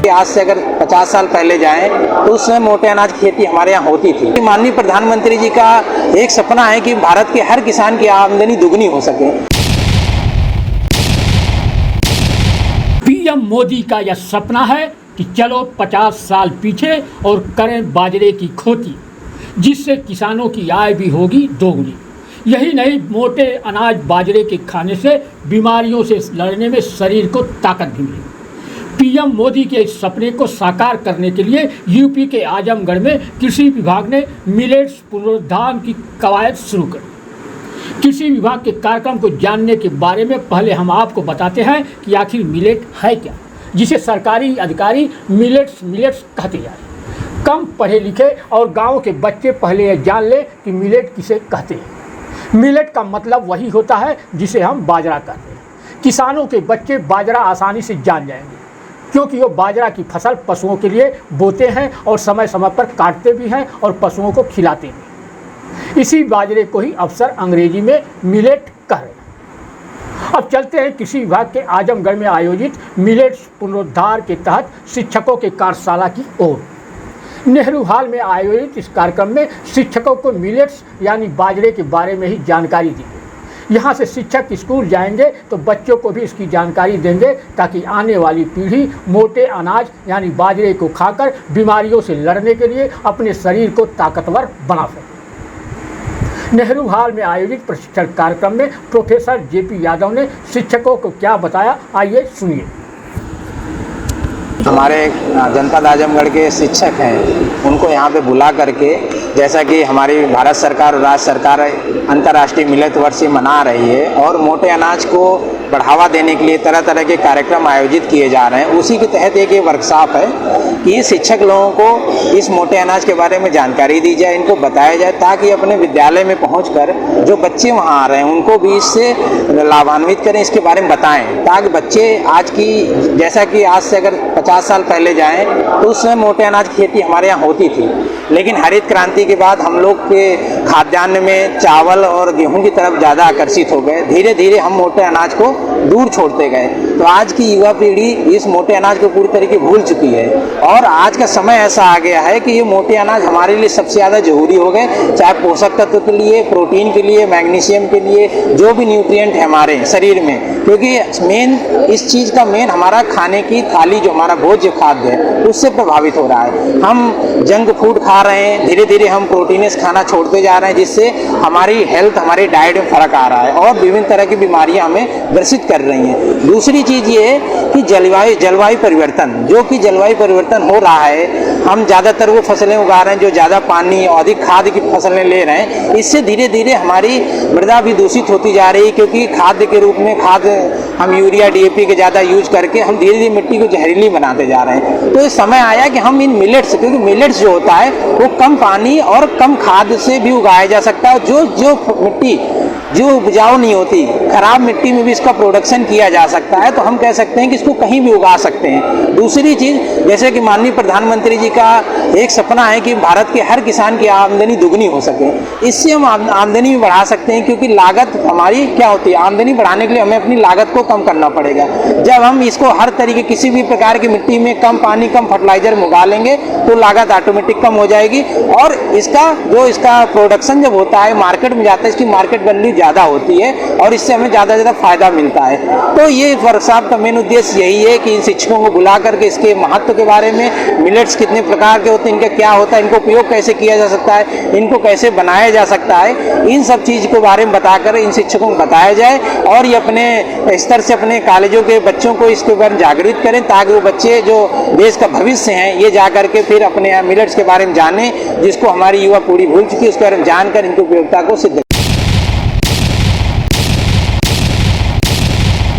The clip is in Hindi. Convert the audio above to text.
आज से अगर 50 साल पहले जाएं तो उस समय मोटे अनाज की खेती हमारे यहाँ होती थी। माननीय प्रधानमंत्री जी का एक सपना है कि भारत के हर किसान की आमदनी दुगनी हो सके। पीएम मोदी का यह सपना है कि चलो 50 साल पीछे और करें बाजरे की खेती, जिससे किसानों की आय भी होगी दोगुनी। यही नहीं, मोटे अनाज बाजरे के खाने से बीमारियों से लड़ने में शरीर को ताकत भी मिलेगी। पीएम मोदी के इस सपने को साकार करने के लिए यूपी के आजमगढ़ में कृषि विभाग ने मिलेट्स पुनरुद्धार की कवायद शुरू कर दी। कृषि विभाग के कार्यक्रम को जानने के बारे में पहले हम आपको बताते हैं कि आखिर मिलेट है क्या, जिसे सरकारी अधिकारी मिलेट्स कहते जा रहे हैं। कम पढ़े लिखे और गाँव के बच्चे पहले यह जान ले कि मिलेट किसे कहते हैं। मिलेट का मतलब वही होता है जिसे हम बाजरा कहते हैं। किसानों के बच्चे बाजरा आसानी से जान जाएंगे, क्योंकि वो बाजरा की फसल पशुओं के लिए बोते हैं और समय समय पर काटते भी हैं और पशुओं को खिलाते भी। इसी बाजरे को ही अक्सर अंग्रेजी में मिलेट कह रहे हैं। अब चलते हैं कृषि विभाग के आजमगढ़ में आयोजित मिलेट्स पुनरुद्धार के तहत शिक्षकों के कार्यशाला की ओर। नेहरू हॉल में आयोजित इस कार्यक्रम में शिक्षकों को मिलेट्स यानी बाजरे के बारे में ही जानकारी दी गई। यहाँ से शिक्षक स्कूल जाएंगे तो बच्चों को भी इसकी जानकारी देंगे, ताकि आने वाली पीढ़ी मोटे अनाज यानी बाजरे को खाकर बीमारियों से लड़ने के लिए अपने शरीर को ताकतवर बना सके। नेहरू हॉल में आयोजित प्रशिक्षण कार्यक्रम में प्रोफेसर जेपी यादव ने शिक्षकों को क्या बताया, आइए सुनिए। हमारे जनपद आजमगढ़ के शिक्षक हैं, उनको यहाँ पे बुला करके, जैसा कि हमारी भारत सरकार और राज्य सरकार अंतर्राष्ट्रीय मिलेट वर्ष मना रही है और मोटे अनाज को बढ़ावा देने के लिए तरह तरह के कार्यक्रम आयोजित किए जा रहे हैं, उसी के तहत एक ये वर्कशॉप है कि शिक्षक लोगों को इस मोटे अनाज के बारे में जानकारी दी जाए, इनको बताया जाए, ताकि अपने विद्यालय में पहुंचकर जो बच्चे वहां आ रहे हैं उनको भी इससे लाभान्वित करें, इसके बारे में बताएं, ताकि बच्चे आज की, जैसा कि आज से अगर 50 साल पहले जाएं तो उस समय मोटे अनाज की खेती हमारे यहाँ होती थी, लेकिन हरित क्रांति के बाद हम लोग के खाद्यान्न में चावल और गेहूं की तरफ ज़्यादा आकर्षित हो गए। धीरे धीरे हम मोटे अनाज को दूर छोड़ते गए, तो आज की युवा पीढ़ी इस मोटे अनाज को पूरी तरीके भूल चुकी है और आज का समय ऐसा आ गया है कि ये मोटे अनाज हमारे लिए सबसे ज़्यादा जरूरी हो गए, चाहे पोषक तत्व के लिए, प्रोटीन के लिए, मैग्नीशियम के लिए, जो भी न्यूट्रिएंट है हमारे शरीर में, क्योंकि मेन इस चीज़ का मेन हमारा खाने की थाली, जो हमारा भोज्य खाद्य है, उससे प्रभावित हो रहा है। हम जंक फूड खा रहे हैं, धीरे धीरे हम प्रोटीनस खाना छोड़ते जा रहे हैं, जिससे हमारी हेल्थ, हमारी डाइट में फर्क आ रहा है और विभिन्न तरह की बीमारियां हमें ग्रसित कर रही हैं। दूसरी चीज़ ये है कि जलवायु परिवर्तन, जो कि जलवायु परिवर्तन हो रहा है, हम ज़्यादातर वो फसलें उगा रहे हैं जो ज़्यादा पानी और अधिक खाद की फसलें ले रहे हैं, इससे धीरे धीरे हमारी मृदा भी दूषित होती जा रही है, क्योंकि खाद्य के रूप में हम यूरिया DAP के ज़्यादा यूज करके हम धीरे धीरे मिट्टी को जहरीली बनाते जा रहे हैं। तो इस समय आया कि हम इन मिलेट्स, क्योंकि मिलेट्स जो होता है वो कम पानी और कम खाद से भी उगाया जा सकता है, जो मिट्टी जो उपजाऊ नहीं होती, खराब मिट्टी में भी इसका प्रोडक्शन किया जा सकता है, तो हम कह सकते हैं कि इसको कहीं भी उगा सकते हैं। दूसरी चीज़, जैसे कि माननीय प्रधानमंत्री जी का एक सपना है कि भारत के हर किसान की आमदनी दुगनी हो सके, इससे हम आमदनी भी बढ़ा सकते हैं, क्योंकि लागत हमारी क्या होती है, आमदनी बढ़ाने के लिए हमें अपनी लागत को कम करना पड़ेगा। जब हम इसको हर तरीके, किसी भी प्रकार की मिट्टी में कम पानी, कम फर्टिलाइजर में उगा लेंगे तो लागत ऑटोमेटिक कम हो जाएगी और इसका प्रोडक्शन जब होता है, मार्केट में जाता है, इसकी मार्केट वैल्यू ज़्यादा होती है और इससे हमें ज़्यादा से ज़्यादा फायदा मिलता है। तो ये वर्कशॉप का मेन उद्देश्य यही है कि इन शिक्षकों को बुला करके इसके महत्व के बारे में, मिलेट्स कितने प्रकार के होते हैं, इनका क्या होता है, इनको उपयोग कैसे किया जा सकता है, इनको कैसे बनाया जा सकता है, इन सब चीज़ के बारे में बताकर इन शिक्षकों को बताया जाए और ये अपने स्तर से अपने कॉलेजों के बच्चों को इसके बारे में जागृत करें, ताकि वो बच्चे जो देश का भविष्य हैं, ये जा करके फिर अपने मिलेट्स के बारे में जानें, जिसको हमारी युवा पीढ़ी भूल चुकी है, उसके बारे में जानकर इनकी उपयोगिता को सिद्ध